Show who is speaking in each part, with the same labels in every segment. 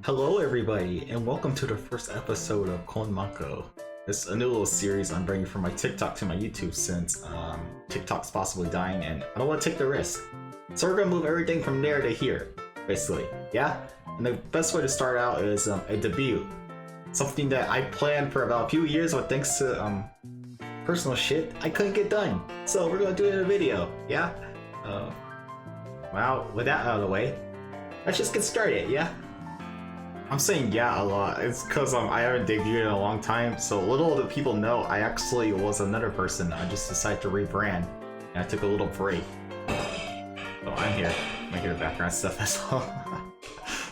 Speaker 1: Hello everybody, and welcome to the first episode of KonMako. It's a new little series I'm bringing from my TikTok to my YouTube since TikTok's possibly dying and I don't want to take the risk. So we're gonna move everything from there to here, basically, yeah? And the best way to start out is a debut. Something that I planned for about a few years, but thanks to personal shit, I couldn't get done. So we're gonna do it in a video, yeah? Well, with that out of the way, let's just get started, yeah? I'm saying yeah a lot. It's because I haven't debuted in a long time, so little do people know I actually was another person. I just decided to rebrand, and I took a little break. So I'm here, making the background stuff as well.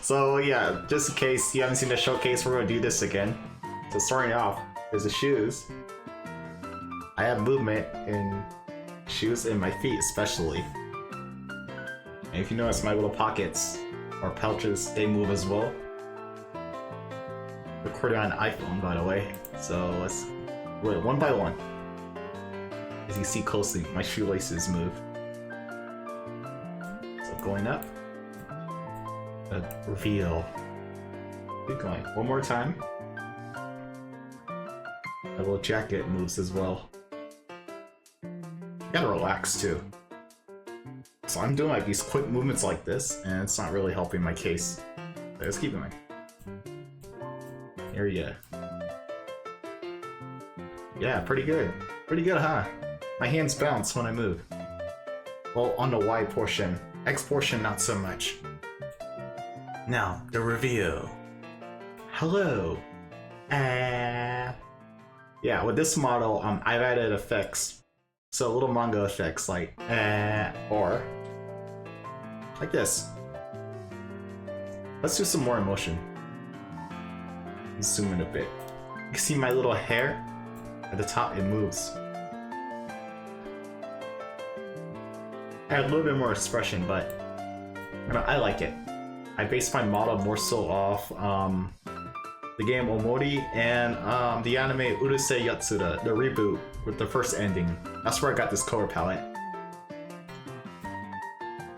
Speaker 1: So yeah, just in case you haven't seen the showcase, we're gonna do this again. So starting off, there's the shoes. I have movement in shoes and my feet especially. And if you notice my little pockets or pouches, they move as well. Recorded on an iPhone, by the way, so let's wait one by one. As you see closely, my shoelaces move. So going up, a reveal. Keep going. One more time. My little jacket moves as well. You gotta relax too. So I'm doing like these quick movements like this, and it's not really helping my case. But let's keep going. Here we go. Yeah, pretty good. Pretty good, huh? My hands bounce when I move. Well, on the Y portion. X portion, not so much. Now, the reveal. Hello. Yeah, with this model, I've added effects. So little manga effects like or like this. Let's do some more emotion. Zoom in a bit. You can see my little hair at the top, it moves. I had a little bit more expression, but I like it. I based my model more so off the game Omori and the anime Urusei Yatsura, the reboot with the first ending. That's where I got this color palette.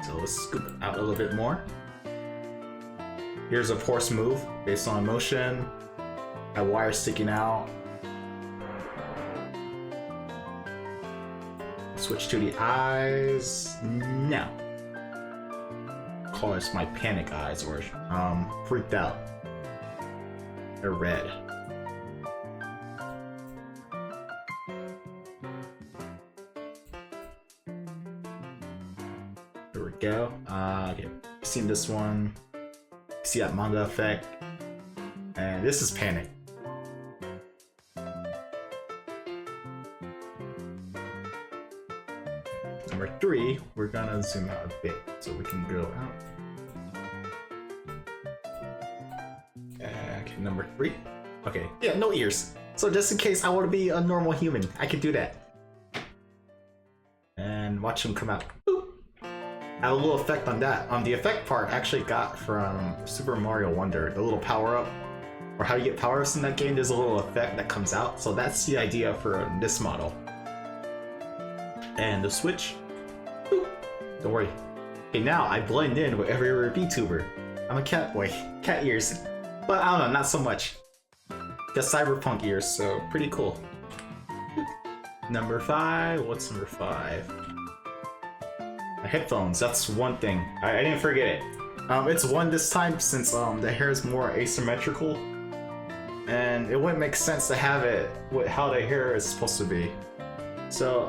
Speaker 1: So let's scoop it out a little bit more. Here's a force move based on emotion. A wire sticking out. Switch to the eyes now. Call this my panic eyes or freaked out. They're red. There we go. Okay, seen this one. See that manga effect, and this is panic. Number 3, we're gonna zoom out a bit so we can go out. Okay, number 3. Okay, yeah, no ears. So just in case I want to be a normal human, I can do that. And watch them come out. Boop. Add a little effect on that. The effect part I actually got from Super Mario Wonder, the little power-up. Or how you get power-ups in that game, there's a little effect that comes out. So that's the idea for this model. And the switch. Boop. Don't worry. Okay, now I blend in with every other VTuber. I'm a cat boy. Cat ears. But I don't know, not so much. Got cyberpunk ears, so pretty cool. Number 5. What's number 5? My headphones. That's one thing. I didn't forget it. It's 1 this time since the hair is more asymmetrical. And it wouldn't make sense to have it with how the hair is supposed to be. So,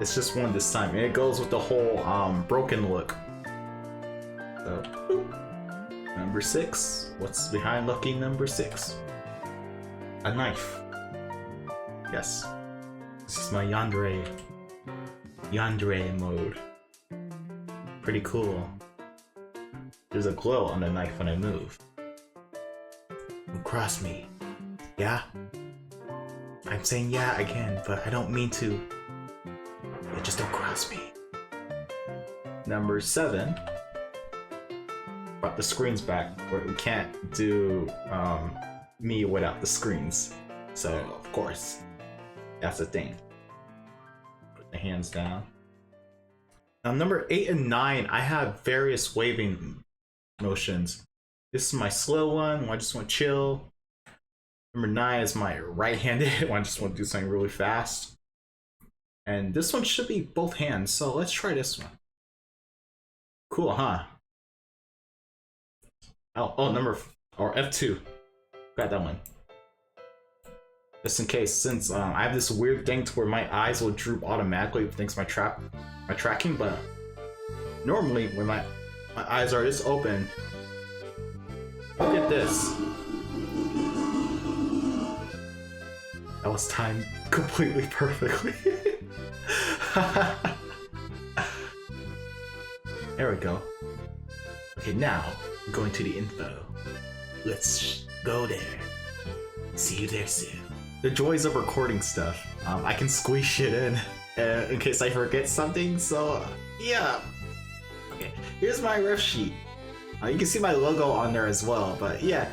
Speaker 1: it's just 1 this time, and it goes with the whole, broken look. So, boop. Number 6. What's behind lucky number 6? A knife. Yes. This is my yandere mode. Pretty cool. There's a glow on the knife when I move. Don't cross me. Yeah? I'm saying yeah again, but I don't mean to. Yeah, just don't cross me. Number 7. Brought the screens back, where we can't do me without the screens. So, of course, that's the thing. Put the hands down. Number 8 and 9, I have various waving motions. This is my slow one when I just want to chill. Number 9 is my right-handed when I just want to do something really fast. And this one should be both hands, so let's try this one. Cool, huh? Oh, F2. Got that one. Just in case, since I have this weird thing to where my eyes will droop automatically if things my tracking, but normally when my eyes are this open, look at this. That was timed completely perfectly. There we go. Okay, now we're going to the info. Let's go there. See you there soon. The joys of recording stuff. I can squeeze shit in case I forget something, so yeah. Okay, here's my ref sheet. You can see my logo on there as well, but yeah.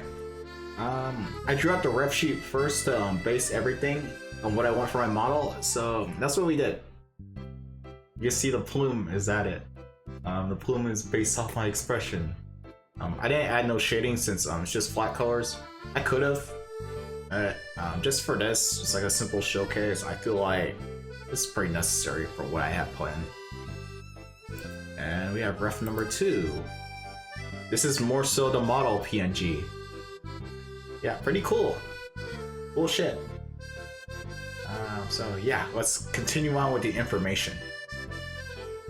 Speaker 1: I drew out the ref sheet first to base everything on what I want for my model, so that's what we did. You can see the plume is at it. The plume is based off my expression. I didn't add no shading since it's just flat colors. I could have. Just for this, just like a simple showcase, I feel like this is pretty necessary for what I have planned. And we have ref number 2. This is more so the model PNG. Yeah, pretty cool. Cool shit. So yeah, let's continue on with the information.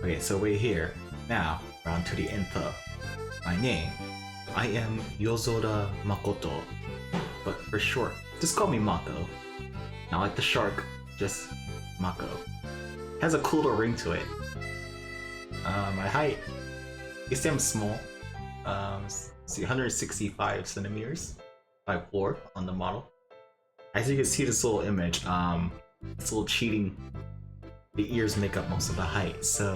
Speaker 1: Okay, so we're here. Now, on to the info. My name, I am Ch.夜空Makoto, but for short, just call me Mako. Not like the shark, just Mako. Has a cooler ring to it. My height, you see I'm small. See 165 centimeters, 5'4" on the model. As you can see this little image, it's a little cheating. The ears make up most of the height, so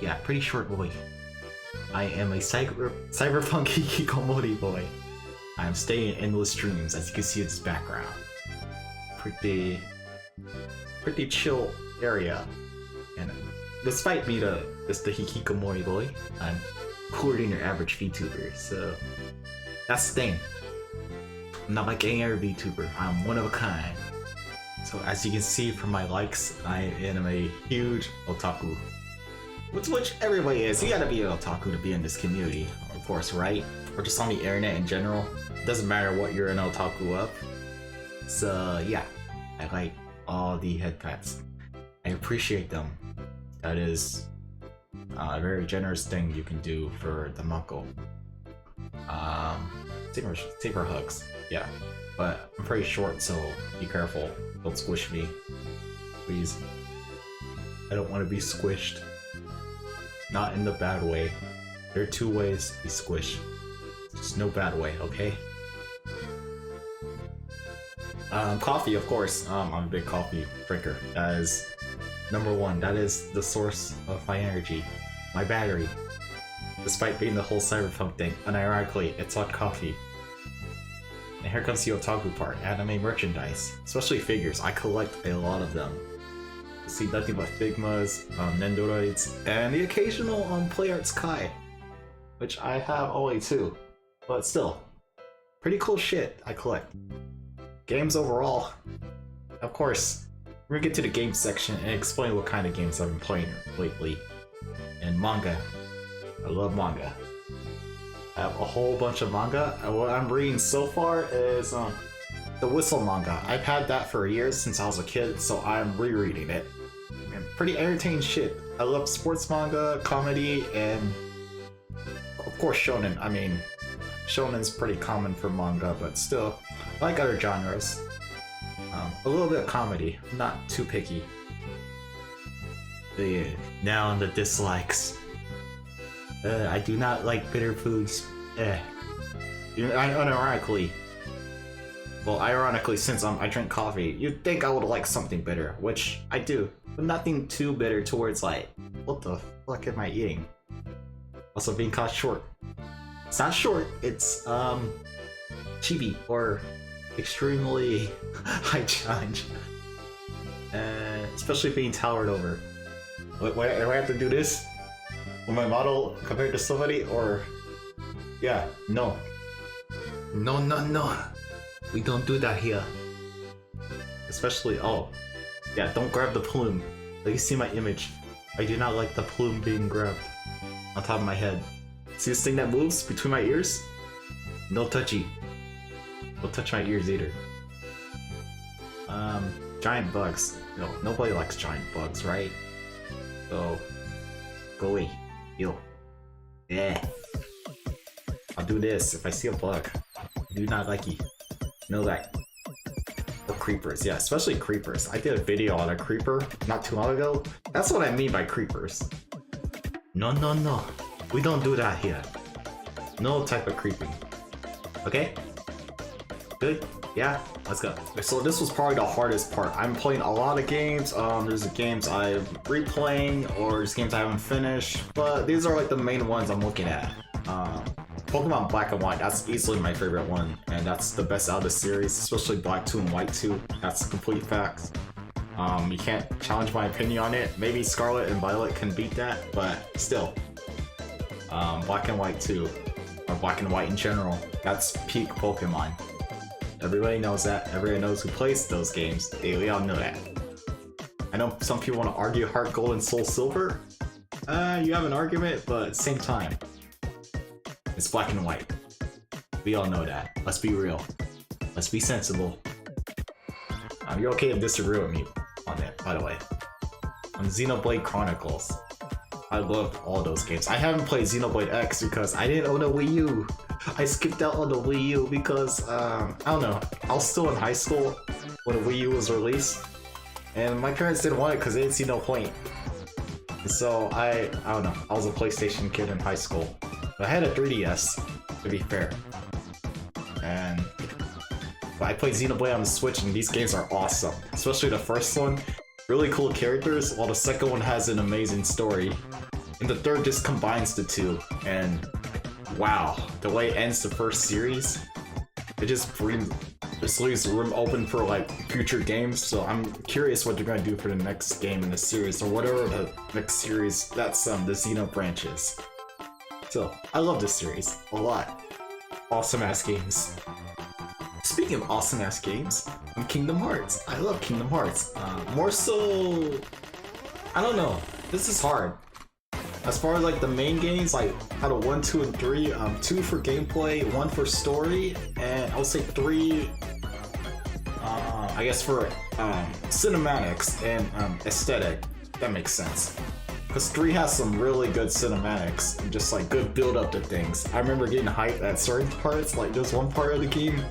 Speaker 1: yeah, pretty short boy. I am a cyberpunk hikikomori boy. I'm staying in endless dreams, as you can see in this background. Pretty chill area. And despite me just the hikikomori boy, I'm cooler than your average VTuber, so that's the thing. I'm not like any other VTuber, I'm one of a kind. So as you can see from my likes, I am a huge otaku. Which everybody is. You gotta be an otaku to be in this community, of course, right? Or just on the internet in general. Doesn't matter what you're an otaku of. So yeah, I like all the headpats. I appreciate them. That is a very generous thing you can do for the Mako. Take her hugs, yeah. But I'm pretty short, so be careful. Don't squish me, please. I don't want to be squished. Not in the bad way. There are 2 ways to be squished. Just no bad way, okay? Coffee, of course. I'm a big coffee drinker. That is number 1. That is the source of my energy. My battery. Despite being the whole cyberpunk thing, unironically, it's on coffee. And here comes the otaku part. Anime merchandise. Especially figures. I collect a lot of them. You see nothing but Figmas, Nendoroids, and the occasional Play Arts Kai. Which I have only 2. But still. Pretty cool shit I collect. Games overall. Of course, we're gonna get to the game section and explain what kind of games I've been playing lately. And manga. I love manga. I have a whole bunch of manga. And what I'm reading so far is the Whistle manga. I've had that for years since I was a kid, so I'm rereading it. And pretty entertaining shit. I love sports manga, comedy, and of course shonen. I mean, shonen's pretty common for manga, but still, I like other genres. A little bit of comedy, not too picky. Now on the dislikes. I do not like bitter foods. Ironically, since I drink coffee, you'd think I would like something bitter, which I do, but nothing too bitter towards like, what the fuck am I eating? Also being caught short. It's not short, it's chibi, or extremely high challenge. Especially being towered over. Do I have to do this with my model compared to somebody, or Yeah, no. No, no, no. We don't do that here. Especially, oh. Yeah, don't grab the plume. Let you see my image. I do not like the plume being grabbed on top of my head. See this thing that moves between my ears? No touchy. Don't touch my ears either. Giant bugs. No, nobody likes giant bugs, right? So, go away. Yo. Yeah. I'll do this if I see a bug. I do not like you. Know that. Or creepers, yeah, especially creepers. I did a video on a creeper not too long ago. That's what I mean by creepers. No, no, no. We don't do that here. No type of creeping. Okay? Good? Yeah? Let's go. So this was probably the hardest part. I'm playing a lot of games. There's games I'm replaying or there's games I haven't finished. But these are like the main ones I'm looking at. Pokemon Black and White, that's easily my favorite one. And that's the best out of the series, especially Black 2 and White 2. That's complete facts. You can't challenge my opinion on it. Maybe Scarlet and Violet can beat that, but still. Black and White 2, or Black and White in general, that's peak Pokemon. Everybody knows that. Everybody knows who plays those games. We all know that. I know some people want to argue Heart Gold and Soul Silver. You have an argument, but at the same time, it's Black and White. We all know that. Let's be real. Let's be sensible. You're okay to disagree with me on that, by the way. On Xenoblade Chronicles, I loved all those games. I haven't played Xenoblade X because I didn't own a Wii U. I skipped out on the Wii U because, I don't know, I was still in high school when the Wii U was released. And my parents didn't want it because they didn't see no point. So I don't know, I was a PlayStation kid in high school. But I had a 3DS, to be fair. But I played Xenoblade on the Switch and these games are awesome. Especially the first one. Really cool characters, while the second one has an amazing story. And the third just combines the two. And wow, the way it ends the first series, it just leaves room open for like future games. So I'm curious what they're gonna do for the next game in the series, or whatever the next series that's the Xeno branch is. So I love this series a lot. Awesome ass games. Speaking of awesome ass games, Kingdom Hearts. I love Kingdom Hearts. More so, I don't know. This is hard. As far as like the main games, like out of 1, 2, and 3, 2 for gameplay, 1 for story, and I would say 3, I guess for cinematics and aesthetic. That makes sense. Because 3 has some really good cinematics and just like good build up to things. I remember getting hyped at certain parts. Like there's one part of the game,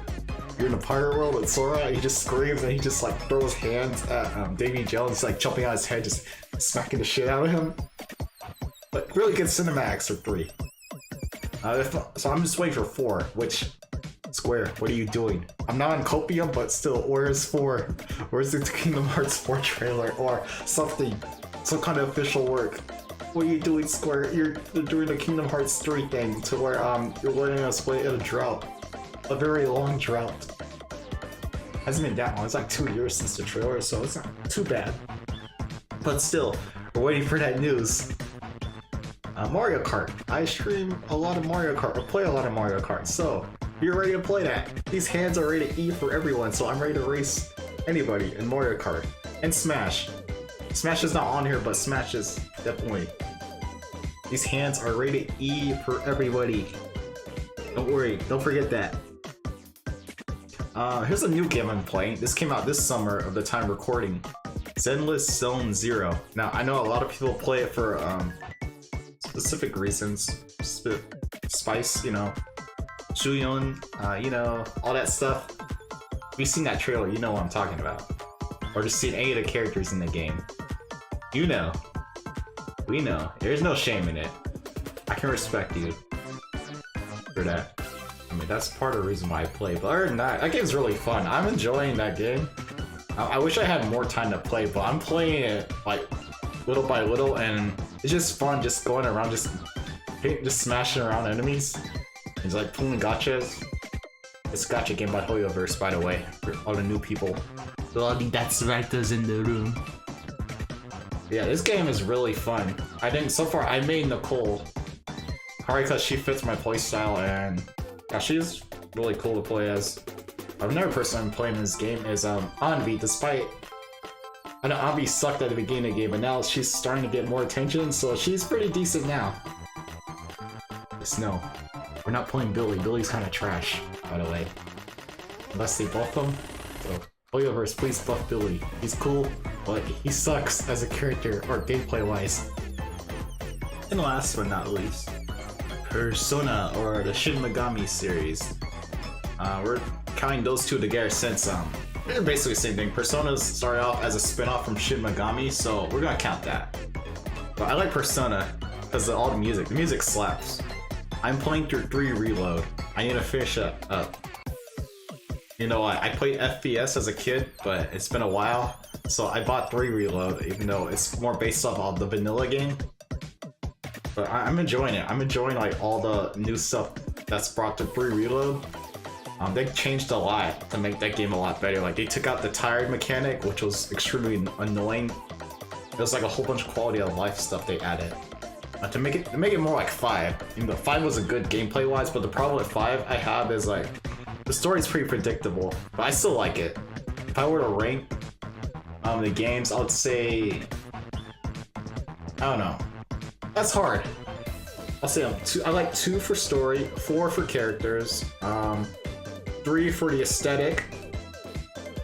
Speaker 1: you're in a pirate world with Sora, he just screams and he just like throws hands at Davy Jones, like jumping on his head, just smacking the shit out of him. But really good cinematics for 3. So I'm just waiting for 4, which, Square, what are you doing? I'm not on Copium, but still, where's 4? Where's the Kingdom Hearts 4 trailer or something? Some kind of official work. What are you doing, Square? You're doing the Kingdom Hearts 3 thing to where you're letting us wait in a drought. A very long drought. Hasn't been that long, it's like 2 years since the trailer, so it's not too bad. But still, we're waiting for that news. Mario Kart. I stream a lot of Mario Kart, or play a lot of Mario Kart, so if you're ready to play that, these hands are rated E for everyone, so I'm ready to race anybody in Mario Kart. And Smash. Smash is not on here, but Smash is definitely. These hands are rated E for everybody. Don't worry, don't forget that. Here's a new game I'm playing. This came out this summer of the time recording. Zenless Zone Zero. Now, I know a lot of people play it for specific reasons. Spice, you know. Shuyon, you know, all that stuff. If you've seen that trailer, you know what I'm talking about. Or just seen any of the characters in the game. You know. We know. There's no shame in it. I can respect you for that. I mean, that's part of the reason why I play. But other than that, that game's really fun. I'm enjoying that game. I wish I had more time to play, but I'm playing it like little by little, and it's just fun just going around, just smashing around enemies. It's like pulling gachas. It's a gacha game by Hoyoverse, by the way, for all the new people. All the that's writers in the room. Yeah, this game is really fun. So far I made Nicole. Probably because she fits my playstyle, and yeah, she's really cool to play as. Another person I'm playing in this game is Anvi. Despite I know Anvi sucked at the beginning of the game, but now she's starting to get more attention, so she's pretty decent now. Just no, we're not playing Billy. Billy's kind of trash, by the way. Unless they buff him. So, Playovers, please buff Billy. He's cool, but he sucks as a character or gameplay-wise. And last but not least, Persona, or the Shin Megami series. We're counting those two together since they're basically the same thing. Personas started off as a spin-off from Shin Megami, so we're gonna count that. But I like Persona because of all the music slaps. I'm playing through 3 Reload. I need to finish it up. You know what, I played FPS as a kid, but it's been a while, so I bought 3 Reload, even though it's more based off of the vanilla game. But I'm enjoying it. I'm enjoying like all the new stuff that's brought to 3 Reload. They changed a lot to make that game a lot better. Like they took out the tired mechanic, which was extremely annoying. There's like a whole bunch of quality of life stuff they added to make it more like 5. Even though 5 was a good gameplay wise, but the problem with 5 I have is like the story's pretty predictable, but I still like it. If I were to rank the games, I would say, I don't know. That's hard. I'll say I like 2 for story, 4 for characters, 3 for the aesthetic.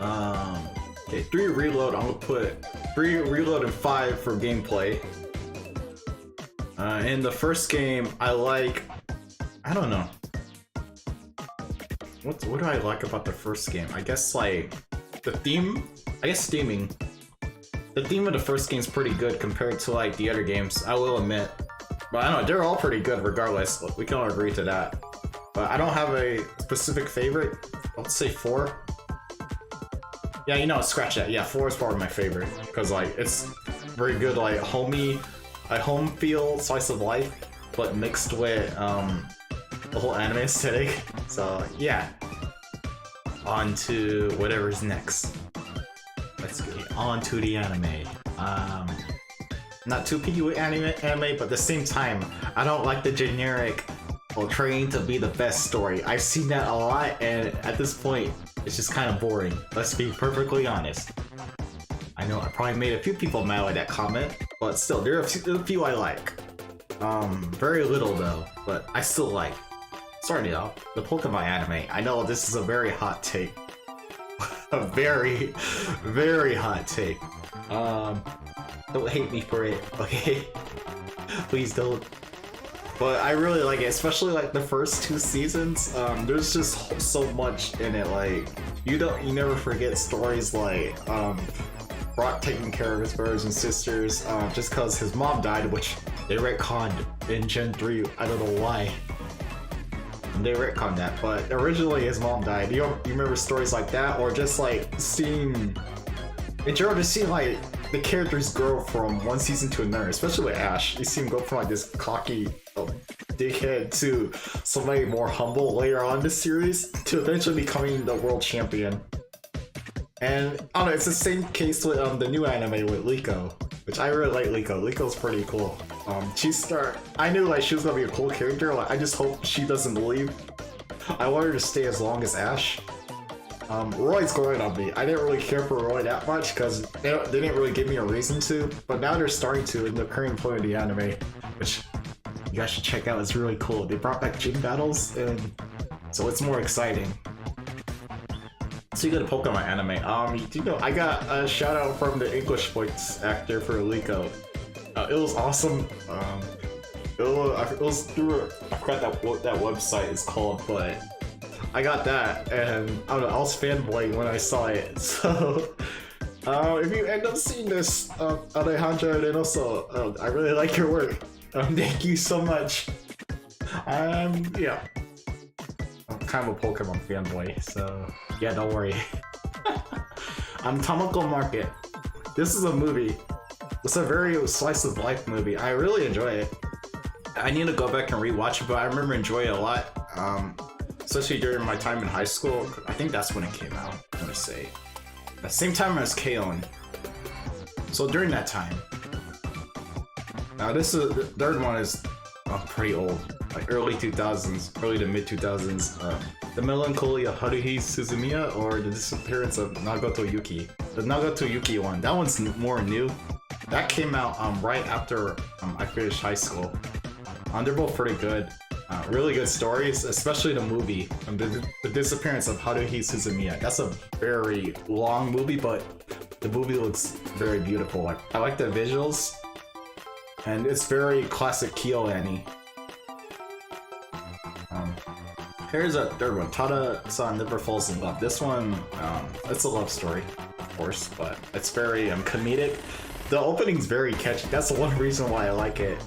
Speaker 1: Okay, 3 Reload. I'm gonna put 3 Reload and 5 for gameplay. In the first game, I like, I don't know. What do I like about the first game? I guess like the theme. I guess theming. The theme of the first game is pretty good compared to like the other games, I will admit. But I don't know, they're all pretty good regardless. We can all agree to that. But I don't have a specific favorite. Let's say 4. Yeah, you know, scratch that. Yeah, 4 is probably my favorite because like it's very good, like homey, like home feel, slice of life, but mixed with the whole anime aesthetic. So yeah, on to whatever's next. Let's get on to the anime. Not too picky with anime, but at the same time, I don't like the generic trying to be the best story. I've seen that a lot, and at this point, it's just kind of boring. Let's be perfectly honest. I know I probably made a few people mad with that comment, but still, there are a few I like. Very little though, but I still like. Starting off, the Pokemon anime. I know this is a very hot take. A very, very hot take. Don't hate me for it, okay? Please don't. But I really like it, especially like the first 2 seasons. There's just so much in it. Like you never forget stories like Brock taking care of his brothers and sisters just because his mom died, which they retconned in Gen 3. I don't know why. They retconned that, but originally his mom died. You remember stories like that, or just like seeing, in general, just seeing like the characters grow from one season to another, especially with Ash. You see him go from like this cocky dickhead to somebody more humble later on in the series to eventually becoming the world champion. And I don't know, it's the same case with the new anime with Liko, which I really like Liko. Liko's pretty cool. I knew like she was gonna be a cool character. Like I just hope she doesn't leave. I want her to stay as long as Ash. Roy's growing on me. I didn't really care for Roy that much because they didn't really give me a reason to, but now they're starting to in the current point of the anime, which you guys should check out. It's really cool. They brought back gym battles, and so it's more exciting. So you go to Pokemon anime. You know, I got a shout out from the English voice actor for Liko. It was awesome. It was through I forgot what that website is called, but I got that, and I don't know, I was fanboying when I saw it. So if you end up seeing this, Alejandro, and also I really like your work. Thank you so much. Yeah, I'm kind of a Pokemon fanboy, so yeah, don't worry. Tamako Market. This is a movie. It's a very slice of life movie. I really enjoy it. I need to go back and rewatch it, but I remember enjoying it a lot. Especially during my time in high school. I think that's when it came out. Let me see. The same time as K-On! So during that time. Now this is the third one is pretty old. like early 2000s, early to mid 2000s. The Melancholy of Haruhi Suzumiya or The Disappearance of Nagato Yuki. The Nagato Yuki one, that one's more new. That came out right after I finished high school. They're both pretty good. Really good stories, especially the movie, the Disappearance of Haruhi Suzumiya. That's a very long movie, but the movie looks very beautiful. Like, I like the visuals, and it's very classic KyoAni. Here's a third one, Tada-san Never Falls in Love. This one, it's a love story, of course, but it's very comedic. The opening's very catchy. That's the one reason why I like it.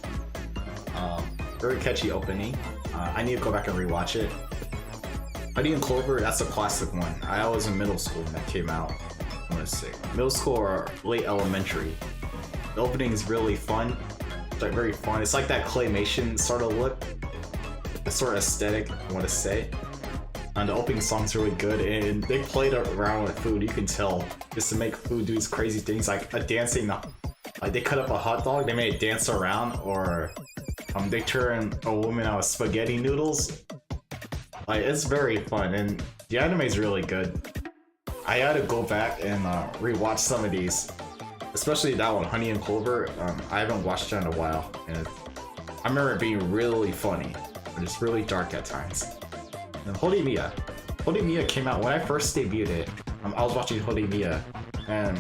Speaker 1: Very catchy opening. I need to go back and rewatch it. Honey and Clover, that's a classic one. I was in middle school when that came out. I want to say middle school or late elementary. The opening is really fun. It's like very fun. It's like that claymation sort of look. The sort of aesthetic, I want to say. And the opening song's really good, and they played around with food. You can tell, just to make food do these crazy things, like a dancing. Like they cut up a hot dog, they made it dance around, or they turn a woman out of spaghetti noodles. Like, it's very fun, and the anime is really good. I had to go back and rewatch some of these, especially that one, Honey and Clover. I haven't watched it in a while, and I remember it being really funny, but it's really dark at times. And Horimiya came out when I first debuted it. I was watching Horimiya, and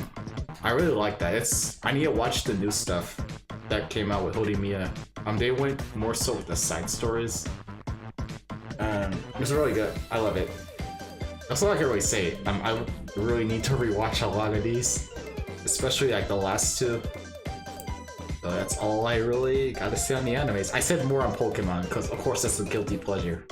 Speaker 1: I really like that. I need to watch the new stuff that came out with Horimiya. They went more so with the side stories. It was really good. I love it. That's all I can really say. I really need to rewatch a lot of these, especially like the last two. So that's all I really gotta say on the animes. I said more on Pokemon because, of course, that's a guilty pleasure.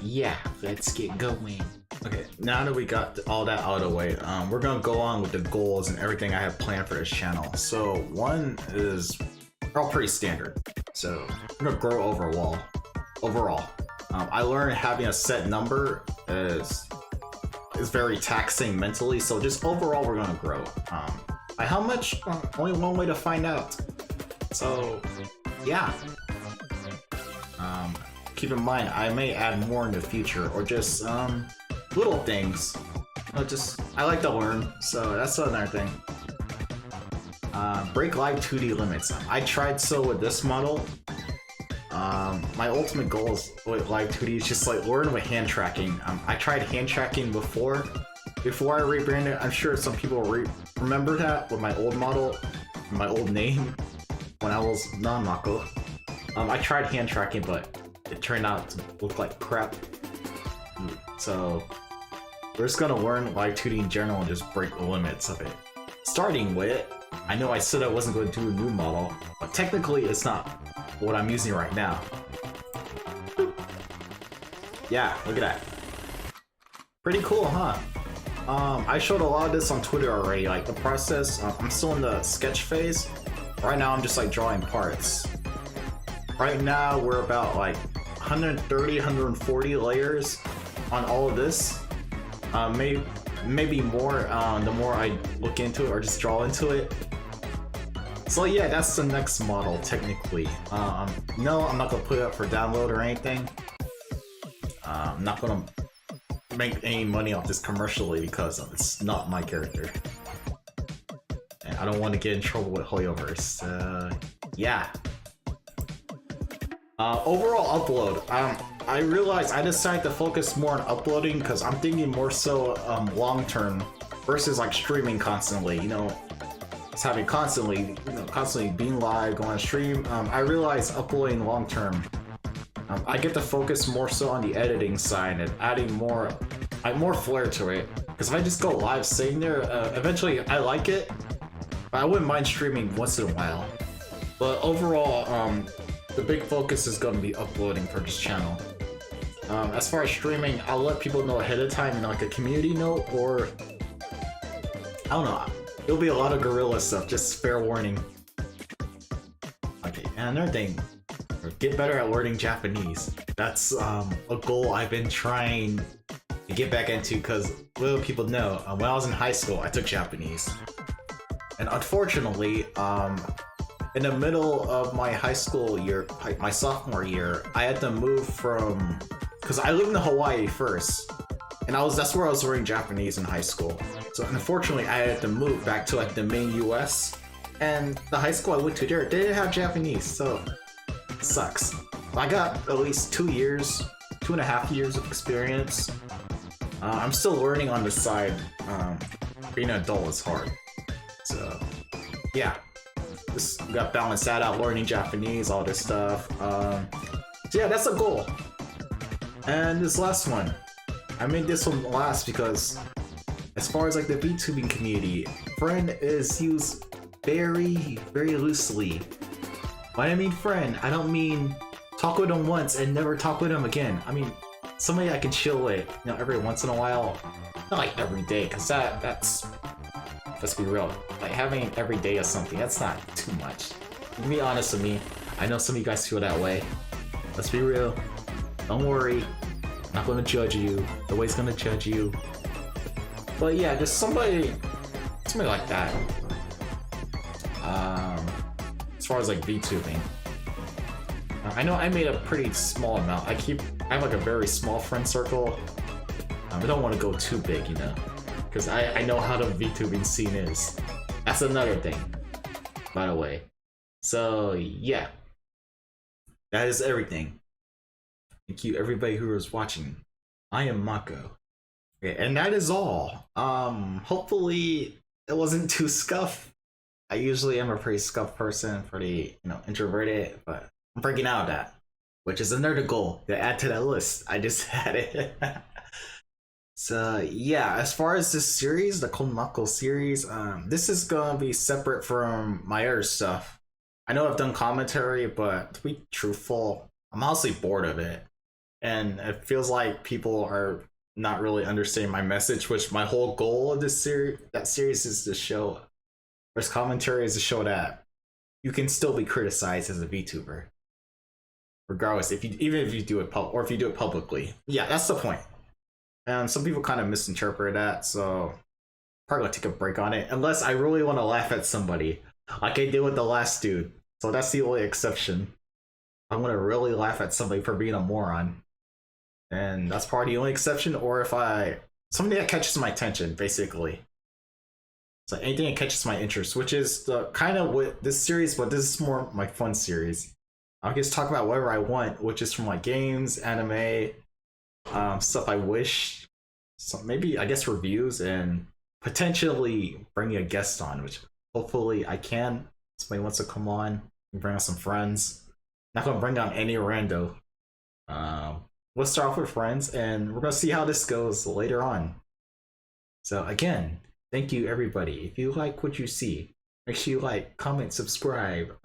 Speaker 1: Yeah, let's get going. Okay, now that we got all that out of the way, we're gonna go on with the goals and everything I have planned for this channel. So one is all pretty standard. So we're gonna grow overall. I learned having a set number is very taxing mentally. So just overall, we're gonna grow. By how much? Only one way to find out. So yeah. Keep in mind, I may add more in the future, or just little things. I like to learn, so that's another thing. Break live 2D limits. I tried with this model. My ultimate goal with live 2D is just like learn with hand tracking. I tried hand tracking before I rebranded. I'm sure some people remember that with my old model, my old name when I was non-Mako. I tried hand tracking, but it turned out to look like crap. So we're just gonna learn live 2D in general and just break the limits of it. Starting with, I know I said I wasn't going to do a new model, but technically it's not what I'm using right now. Yeah, look at that. Pretty cool, huh? I showed a lot of this on Twitter already, like the process. I'm still in the sketch phase. Right now I'm just like drawing parts. Right now we're about like 130, 140 layers on all of this. Maybe more the more I look into it or just draw into it. So yeah, that's the next model technically. No, I'm not gonna put it up for download or anything. I'm not gonna make any money off this commercially because it's not my character. And I don't want to get in trouble with Hoyoverse. Yeah. Overall upload. I realized I decided to focus more on uploading because I'm thinking more so long term versus like streaming constantly. You know, just having constantly being live, going on stream. I realized uploading long term. I get to focus more so on the editing side and adding more flair to it. Because if I just go live sitting there, eventually I like it, but I wouldn't mind streaming once in a while. But overall, the big focus is going to be uploading for this channel. As far as streaming, I'll let people know ahead of time in like a community note, or I don't know. It'll be a lot of guerrilla stuff, just fair warning. Okay, and another thing, get better at learning Japanese. That's a goal I've been trying to get back into because little people know, when I was in high school, I took Japanese. And unfortunately, in the middle of my high school year, my sophomore year, I had to move from, because I lived in Hawaii first, and that's where I was learning Japanese in high school. So unfortunately, I had to move back to like the main US, and the high school I went to there, they didn't have Japanese, so it sucks. I got at least 2 years, 2.5 years of experience. I'm still learning on the side. Being an adult is hard. So yeah, just got balance that out, learning Japanese, all this stuff. So yeah, that's a goal. And this last one, I made this one last because as far as like the VTubing community, friend is used very, very loosely. When I mean friend, I don't mean talk with them once and never talk with them again. I mean somebody I can chill with, you know, every once in a while. Not like every day, because that's, let's be real, like having it every day or something, that's not too much. To be honest with me, I know some of you guys feel that way. Let's be real. Don't worry. I'm not gonna judge you. Nobody's gonna judge you. But yeah, just somebody like that. As far as like VTubing. I know I made a pretty small amount. I have like a very small friend circle. I don't want to go too big, you know, because I know how the VTubing scene is. That's another thing, by the way. So yeah, that is everything. Thank you everybody who is watching. I am Mako. Okay, and that is all. Hopefully it wasn't too scuffed. I usually am a pretty scuffed person, pretty, you know, introverted, but I'm breaking out of that, which is another goal to add to that list. I just had it. So yeah, as far as this series, the KonMako series, this is gonna be separate from my other stuff. I know I've done commentary, but to be truthful, I'm honestly bored of it. And it feels like people are not really understanding my message, which my whole goal of this series is to show, this commentary is to show that you can still be criticized as a VTuber. Regardless, even if you do it or if you do it publicly. Yeah, that's the point. And some people kind of misinterpret that, so probably gonna take a break on it. Unless I really want to laugh at somebody, like I did with the last dude. So that's the only exception. I'm gonna really laugh at somebody for being a moron. And that's probably the only exception, or if something that catches my attention, basically. So anything that catches my interest, which is the kind of what this series, but this is more my fun series. I'll just talk about whatever I want, which is from like games, anime, stuff I wish, so maybe I guess reviews, and potentially bring a guest on, which hopefully I can. Somebody wants to come on and bring on some friends. Not gonna bring on any rando. We'll start off with friends, and we're gonna see how this goes later on. So again, thank you everybody. If you like what you see, make sure you like, comment, subscribe.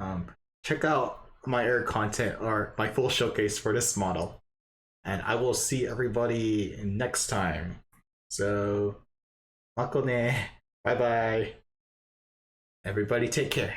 Speaker 1: Check out my air content or my full showcase for this model. And I will see everybody next time. So, mako ne. Bye bye. Everybody take care.